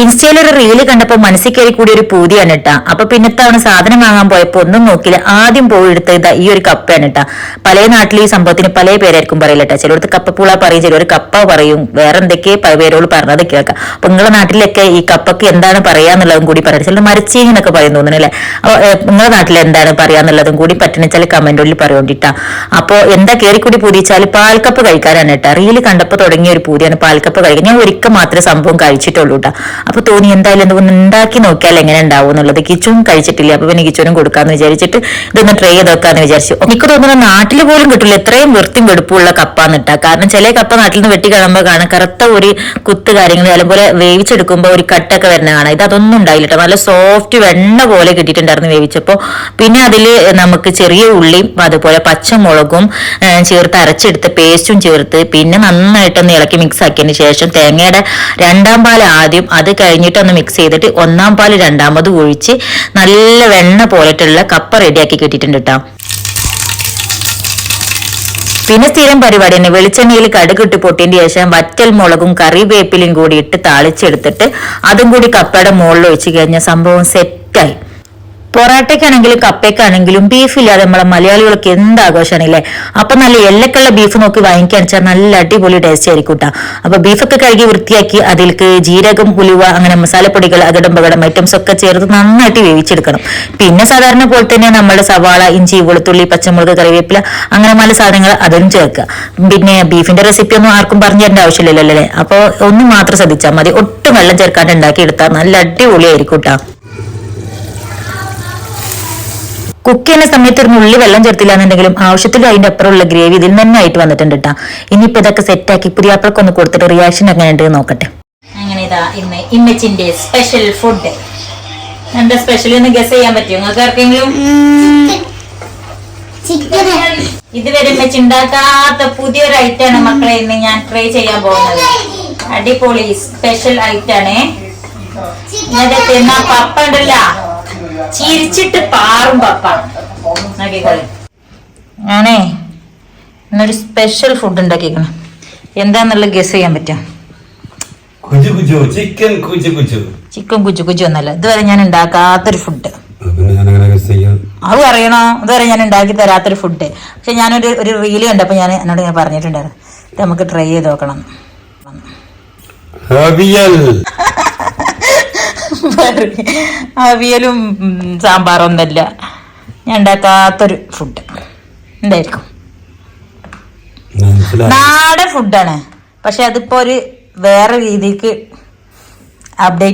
ഇൻസ്റ്റയിൽ ഒരു റീല് കണ്ടപ്പോ മനസ്സിൽ കയറി കൂടി ഒരു പൂതിയാണ് കേട്ടാ. അപ്പൊ പിന്നത്താണ് സാധനം വാങ്ങാൻ പോയപ്പോ ഒന്നും നോക്കില്ല, ആദ്യം പോയി എടുത്തത് ഈ ഒരു കപ്പയാണ് കേട്ടാ. പല നാട്ടിൽ ഈ സംഭവത്തിന് പല പേരായിരിക്കും പറയില്ലട്ടാ. ചിലടത്ത് കപ്പപ്പൂള പറയും, ചിലർ കപ്പ പറയും, വേറെ എന്തൊക്കെ പേരോട് പറഞ്ഞത് കേൾക്കാം. അപ്പൊ നിങ്ങളുടെ നാട്ടിലൊക്കെ ഈ കപ്പക്ക് എന്താണ് പറയാന്നുള്ളതും കൂടി പറയാം. ചിലർ മരച്ചീനി എന്നൊക്കെ പറയും തോന്നുന്നു അല്ലെ. നിങ്ങളുടെ നാട്ടിൽ എന്താണ് പറയാന്നുള്ളതും കൂടി പറ്റുന്ന ചില കമന്റുകളിൽ പറയോണ്ടിട്ടാ. അപ്പൊ എന്താ കയറി കൂടി പൂതിച്ചാൽ പാൽക്കപ്പ് കഴിക്കാനാണ് കേട്ടാ. റീല് കണ്ടപ്പോ തുടങ്ങിയ ഒരു പൂതിയാണ് പാൽക്കപ്പ് കഴിക്കാൻ. ഞാൻ ഒരിക്കൽ മാത്രമേ സംഭവം കഴിച്ചിട്ടുള്ളൂ കേട്ടാ. അപ്പൊ തോന്നി എന്തായാലും എന്തൊന്ന് ഉണ്ടാക്കി നോക്കിയാൽ എങ്ങനെ ഉണ്ടാവും എന്നുള്ളത്. കിച്ചും കഴിച്ചിട്ടില്ല, അപ്പൊ പിന്നെ കിച്ചനും കൊടുക്കാന്ന് വിചാരിച്ചിട്ട് ഇതൊന്ന് ട്രൈ ചെയ്ത് നോക്കാന്ന് വിചാരിച്ചു. എനിക്ക് തോന്നുന്നു നാട്ടിൽ പോലും കിട്ടില്ല എത്രയും വൃത്തിയും വെടുപ്പുള്ള കപ്പാന്നിട്ടാ. കാരണം ചില കപ്പ നാട്ടിൽ നിന്ന് വെട്ടി കാണുമ്പോൾ കാണാൻ കറുത്ത ഒരു കുത്ത് കാര്യങ്ങൾ, അതുപോലെ വേവിച്ചെടുക്കുമ്പോൾ ഒരു കട്ടൊക്കെ വരുന്ന കാണാം. അതൊന്നും ഉണ്ടായില്ല കേട്ടോ. നല്ല സോഫ്റ്റ് വെണ്ണ പോലെ കിട്ടിയിട്ടുണ്ടായിരുന്നു വേവിച്ചപ്പോ. പിന്നെ അതില് നമുക്ക് ചെറിയ ഉള്ളിയും അതുപോലെ പച്ചമുളകും ചേർത്ത് അരച്ചെടുത്ത് പേസ്റ്റും ചേർത്ത് പിന്നെ നന്നായിട്ടൊന്ന് ഇളക്കി മിക്സ് ആക്കിയതിന് ശേഷം തേങ്ങയുടെ 2ാം പാൽ ആദ്യം, അത് കഴിഞ്ഞിട്ടൊന്ന് മിക്സ് ചെയ്തിട്ട് 1ാം പാൽ 2ാമത് ഒഴിച്ച് നല്ല വെണ്ണ പോലെയുള്ള കപ്പ റെഡിയാക്കി കിട്ടിയിട്ടുണ്ട് കേട്ടോ. പിന്നെ സ്ഥിരം പരിപാടി തന്നെ, വെളിച്ചെണ്ണയിൽ കടുകിട്ട് പൊട്ടിയതിന് ശേഷം വറ്റൽ മുളകും കറിവേപ്പിലും കൂടി ഇട്ട് താളിച്ചെടുത്തിട്ട് അതും കൂടി കപ്പയുടെ മുകളിൽ ഒഴിച്ച് കഴിഞ്ഞ സംഭവം സെറ്റായി. പൊറാട്ടയ്ക്കാണെങ്കിലും കപ്പയ്ക്കാണെങ്കിലും ബീഫില്ലാതെ നമ്മളെ മലയാളികൾക്ക് എന്ത് ആഘോഷമാണല്ലേ. അപ്പൊ നല്ല എല്ലക്കുള്ള ബീഫ് നോക്കി വാങ്ങിക്കാണിച്ചാൽ നല്ല അടിപൊളി ടേസ്റ്റ് ആയിരിക്കും കേട്ടോ. അപ്പൊ ബീഫൊക്കെ കഴുകി വൃത്തിയാക്കി അതിലേക്ക് ജീരകം, ഉലുവ, അങ്ങനെ മസാലപ്പൊടികൾ, അകടം പകടം ഐറ്റംസ് ഒക്കെ ചേർത്ത് നന്നായിട്ട് വേവിച്ചെടുക്കണം. പിന്നെ സാധാരണ പോലെ തന്നെ നമ്മുടെ സവാള, ഇഞ്ചി, വെളുത്തുള്ളി, പച്ചമുളക്, കറിവേപ്പില, അങ്ങനെ പല സാധനങ്ങൾ അതിലും ചേർക്കുക. പിന്നെ ബീഫിന്റെ റെസിപ്പി ഒന്നും ആർക്കും പറഞ്ഞു തരേണ്ട ആവശ്യമില്ലല്ലോ അല്ലേ. അപ്പൊ ഒന്നും മാത്രം ശ്രദ്ധിച്ചാൽ മതി. ഒട്ടും വെള്ളം ചേർക്കാണ്ട് ഉണ്ടാക്കി എടുത്താൽ നല്ല അടിപൊളിയായിരിക്കും കേട്ടോ. കുക്ക് ചെയ്യുന്ന സമയത്ത് ഒരു ഉള്ളി വെള്ളം ചേർത്തില്ല എന്നുണ്ടെങ്കിലും ആവശ്യത്തിൽ അതിന്റെ അപ്പുറമുള്ള ഗ്രേവി ഇതിൽ നന്നായിട്ട് വന്നിട്ടുണ്ട് കേട്ടോ. ഇനിയിപ്പോ ഇതൊക്കെ സെറ്റാക്കി പുതിയാപ്പളൊക്കെ ഒന്ന് കൊടുത്തിട്ട് റിയാക്ഷൻ എങ്ങനെ ഉണ്ട് നോക്കട്ടെ. അങ്ങനെ ഇതാ ഇന്ന് ഇമ്മച്ചിന്റെ സ്പെഷ്യൽ ഫുഡ്. എന്താ സ്പെഷ്യൽ എന്ന് ഗസ് ചെയ്യാൻ പറ്റുമോ നിങ്ങൾക്ക് ആർക്കെങ്കിലും? ഇതുവരെ ഇമ്മച്ചി ഉണ്ടാക്കാത്ത പുതിയൊരു ഐറ്റാണ് മക്കളെ ഇന്ന് ഞാൻ ട്രൈ ചെയ്യാൻ പോകുന്നത്. അടിപൊളി സ്പെഷ്യൽ ഐറ്റാണ്. പപ്പ ഉണ്ടല്ല, ചിരിച്ചിട്ട് പാറും പപ്പ. ഞാനേ ഇന്നൊരു സ്പെഷ്യൽ ഫുഡ് ഉണ്ടാക്കിക്കണം. എന്താന്നുള്ള ഗസ് ചെയ്യാൻ പറ്റും? ചിക്കൻ കുജു കുജു ഒന്നല്ല, ഇതുവരെ ഞാൻ ഉണ്ടാക്കാത്തൊരു ഫുഡ്. അത് അറിയണോ? ഇതുവരെ ഞാൻ ഉണ്ടാക്കി തരാത്തൊരു ഫുഡ്. പക്ഷെ ഞാനൊരു റീല് കണ്ടപ്പോ എന്നോട് ഞാൻ പറഞ്ഞിട്ടുണ്ടായിരുന്നു ഇത് നമുക്ക് ട്രൈ ചെയ്ത് നോക്കണം. അവിയലും സാമ്പാറൊന്നല്ല, ഞാൻ ഉണ്ടാക്കാത്തൊരു ഫുഡ്. എന്തായിരിക്കും? നാടൻ ഫുഡാണ്, പക്ഷെ അതിപ്പോ ഒരു വേറെ രീതിക്ക് അപ്ഡേറ്റ്